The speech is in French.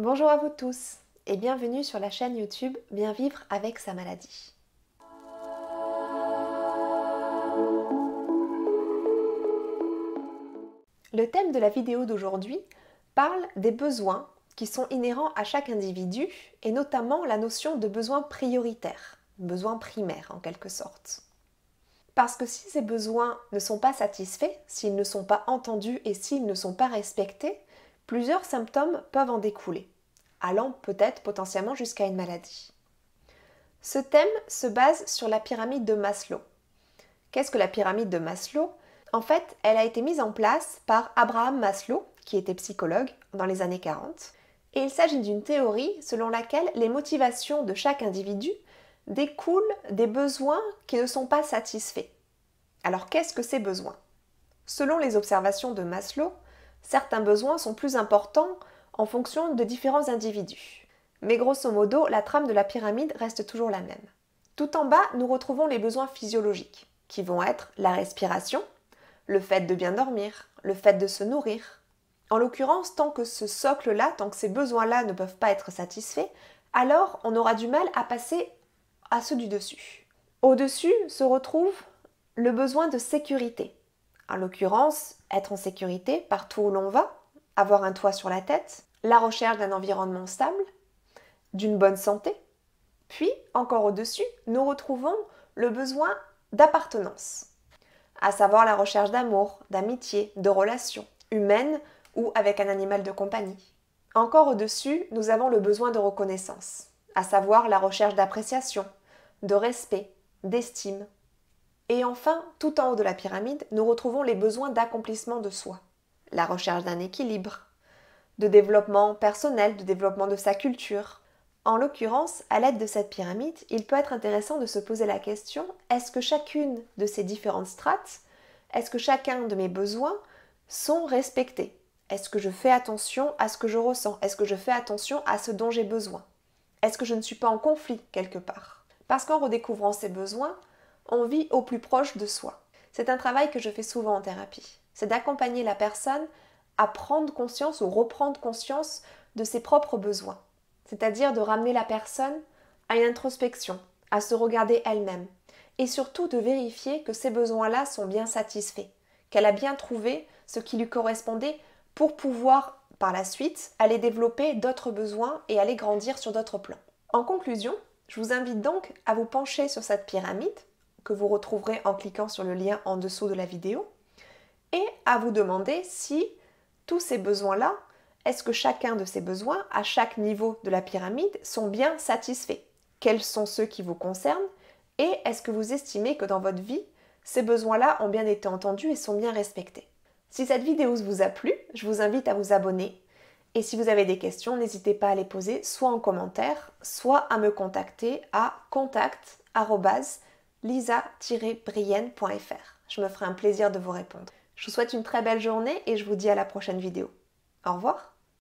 Bonjour à vous tous et bienvenue sur la chaîne YouTube Bien vivre avec sa maladie. Le thème de la vidéo d'aujourd'hui parle des besoins qui sont inhérents à chaque individu et notamment la notion de besoin prioritaire, besoin primaire en quelque sorte. Parce que si ces besoins ne sont pas satisfaits, s'ils ne sont pas entendus et s'ils ne sont pas respectés, plusieurs symptômes peuvent en découler, allant peut-être potentiellement jusqu'à une maladie. Ce thème se base sur la pyramide de Maslow. Qu'est-ce que la pyramide de Maslow ? En fait, elle a été mise en place par Abraham Maslow, qui était psychologue dans les années 40, et il s'agit d'une théorie selon laquelle les motivations de chaque individu découlent des besoins qui ne sont pas satisfaits. Alors qu'est-ce que ces besoins ? Selon les observations de Maslow, certains besoins sont plus importants en fonction de différents individus. Mais grosso modo, la trame de la pyramide reste toujours la même. Tout en bas, nous retrouvons les besoins physiologiques, qui vont être la respiration, le fait de bien dormir, le fait de se nourrir. En l'occurrence, tant que ce socle-là, tant que ces besoins-là ne peuvent pas être satisfaits, alors on aura du mal à passer à ceux du dessus. Au-dessus se retrouve le besoin de sécurité. En l'occurrence, être en sécurité partout où l'on va, avoir un toit sur la tête, la recherche d'un environnement stable, d'une bonne santé. Puis, encore au-dessus, nous retrouvons le besoin d'appartenance, à savoir la recherche d'amour, d'amitié, de relations humaines ou avec un animal de compagnie. Encore au-dessus, nous avons le besoin de reconnaissance, à savoir la recherche d'appréciation, de respect, d'estime. Et enfin, tout en haut de la pyramide, nous retrouvons les besoins d'accomplissement de soi, la recherche d'un équilibre, de développement personnel, de développement de sa culture. En l'occurrence, à l'aide de cette pyramide, il peut être intéressant de se poser la question, est-ce que chacune de ces différentes strates, est-ce que chacun de mes besoins sont respectés ? Est-ce que je fais attention à ce que je ressens ? Est-ce que je fais attention à ce dont j'ai besoin ? Est-ce que je ne suis pas en conflit quelque part ? Parce qu'en redécouvrant ces besoins, on vit au plus proche de soi. C'est un travail que je fais souvent en thérapie. C'est d'accompagner la personne à prendre conscience ou reprendre conscience de ses propres besoins. C'est-à-dire de ramener la personne à une introspection, à se regarder elle-même. Et surtout de vérifier que ces besoins-là sont bien satisfaits, qu'elle a bien trouvé ce qui lui correspondait pour pouvoir, par la suite, aller développer d'autres besoins et aller grandir sur d'autres plans. En conclusion, je vous invite donc à vous pencher sur cette pyramide, que vous retrouverez en cliquant sur le lien en dessous de la vidéo, et à vous demander si tous ces besoins-là, est-ce que chacun de ces besoins, à chaque niveau de la pyramide, sont bien satisfaits ? Quels sont ceux qui vous concernent ? Et est-ce que vous estimez que dans votre vie, ces besoins-là ont bien été entendus et sont bien respectés ? Si cette vidéo vous a plu, je vous invite à vous abonner. Et si vous avez des questions, n'hésitez pas à les poser soit en commentaire, soit à me contacter à contact@lisa-brienne.fr. Je me ferai un plaisir de vous répondre. Je vous souhaite une très belle journée et je vous dis à la prochaine vidéo. Au revoir.